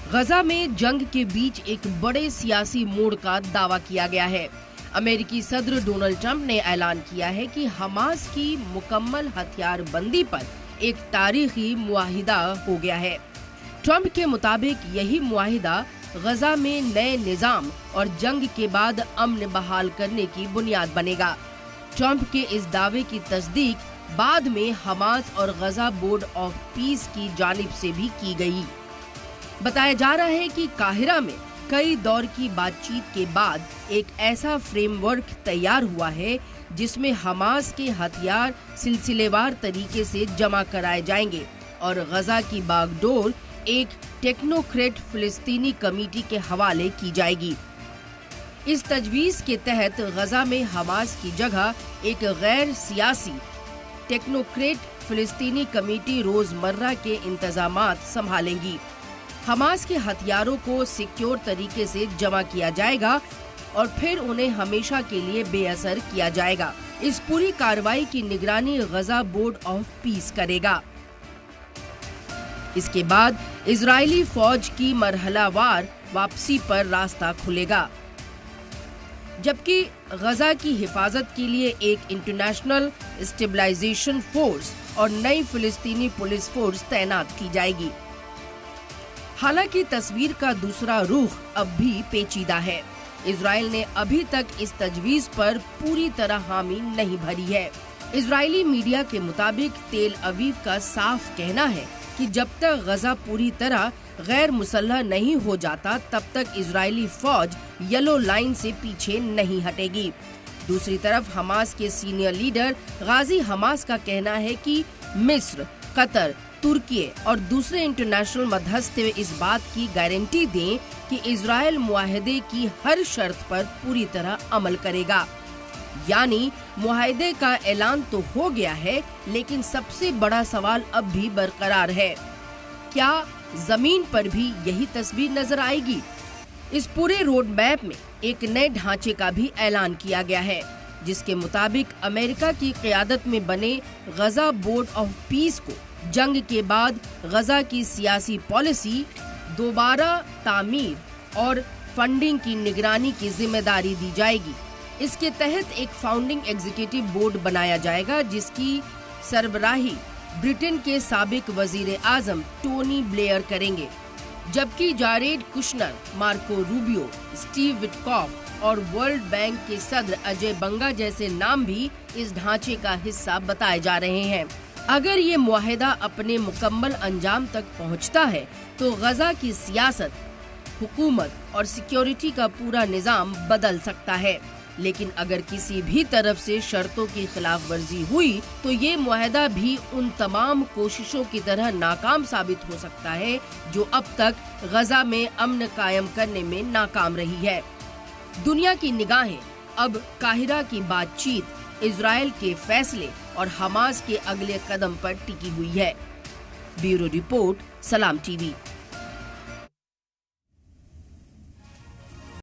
गजा में जंग के बीच एक बड़े सियासी मोड़ का दावा किया गया है। अमेरिकी सदर डोनाल्ड ट्रंप ने ऐलान किया है कि हमास की मुकम्मल हथियार बंदी पर एक तारीखी मुआहिदा हो गया है। ट्रंप के मुताबिक यही मुआहिदा गजा में नए निजाम और जंग के बाद अमन बहाल करने की बुनियाद बनेगा। ट्रंप के इस दावे की तस्दीक बाद में हमास और गजा बोर्ड ऑफ पीस की जानिब से भी की गई। बताया जा रहा है कि काहिरा में कई दौर की बातचीत के बाद एक ऐसा फ्रेमवर्क तैयार हुआ है जिसमें हमास के हथियार सिलसिलेवार तरीके से जमा कराए जाएंगे और गजा की बागडोर एक टेक्नोक्रेट फिलिस्तीनी कमेटी के हवाले की जाएगी। इस तजवीज के तहत गजा में हमास की जगह एक गैर सियासी टेक्नोक्रेट फिलिस्तीनी कमेटी रोजमर्रा के इंतजामात संभालेंगी। हमास के हथियारों को सिक्योर तरीके से जमा किया जाएगा और फिर उन्हें हमेशा के लिए बेअसर किया जाएगा। इस पूरी कार्रवाई की निगरानी गजा बोर्ड ऑफ पीस करेगा। इसके बाद इजरायली फौज की मरहलावार वापसी पर रास्ता खुलेगा, जबकि गजा की हिफाजत के लिए एक इंटरनेशनल स्टेबलाइजेशन फोर्स और नई फिलिस्तीनी पुलिस फोर्स तैनात की जाएगी। हालांकि तस्वीर का दूसरा रुख अब भी पेचीदा है। इजराइल ने अभी तक इस तजवीज पर पूरी तरह हामी नहीं भरी है। इजरायली मीडिया के मुताबिक तेल अवीव का साफ कहना है कि जब तक गजा पूरी तरह गैर मुसल्लह नहीं हो जाता तब तक इजरायली फौज येलो लाइन से पीछे नहीं हटेगी। दूसरी तरफ हमास के सीनियर लीडर गाजी हमास का कहना है कि मिस्र, कतर, तुर्की और दूसरे इंटरनेशनल मध्यस्थ इस बात की गारंटी दें कि इजराइल मुआहदे की हर शर्त पर पूरी तरह अमल करेगा। यानी मुआहदे का ऐलान तो हो गया है, लेकिन सबसे बड़ा सवाल अब भी बरकरार है, क्या जमीन पर भी यही तस्वीर नजर आएगी? इस पूरे रोड मैप में एक नए ढांचे का भी ऐलान किया गया है, जिसके मुताबिक अमेरिका की क़यादत में बने गजा बोर्ड ऑफ पीस को जंग के बाद गजा की सियासी पॉलिसी, दोबारा तामीर और फंडिंग की निगरानी की जिम्मेदारी दी जाएगी। इसके तहत एक फाउंडिंग एग्जीक्यूटिव बोर्ड बनाया जाएगा, जिसकी सरबराही ब्रिटेन के साबिक वजीर आजम टोनी ब्लेयर करेंगे, जबकि Jared Kushner, Marco Rubio, Steve Witkoff और वर्ल्ड बैंक के सदर अजय बंगा जैसे नाम भी इस ढांचे का हिस्सा बताए जा रहे हैं। अगर ये मुआहिदा अपने मुकम्मल अंजाम तक पहुंचता है तो गजा की सियासत, हुकूमत और सिक्योरिटी का पूरा निजाम बदल सकता है। लेकिन अगर किसी भी तरफ से शर्तों की खिलाफ वर्जी हुई तो ये मुआहिदा भी उन तमाम कोशिशों की तरह नाकाम साबित हो सकता है जो अब तक गजा में अमन कायम करने में नाकाम रही है। दुनिया की निगाहें अब काहिरा की बातचीत, इजराइल के फैसले और हमास के अगले कदम पर टिकी हुई है। ब्यूरो रिपोर्ट, सलाम टीवी।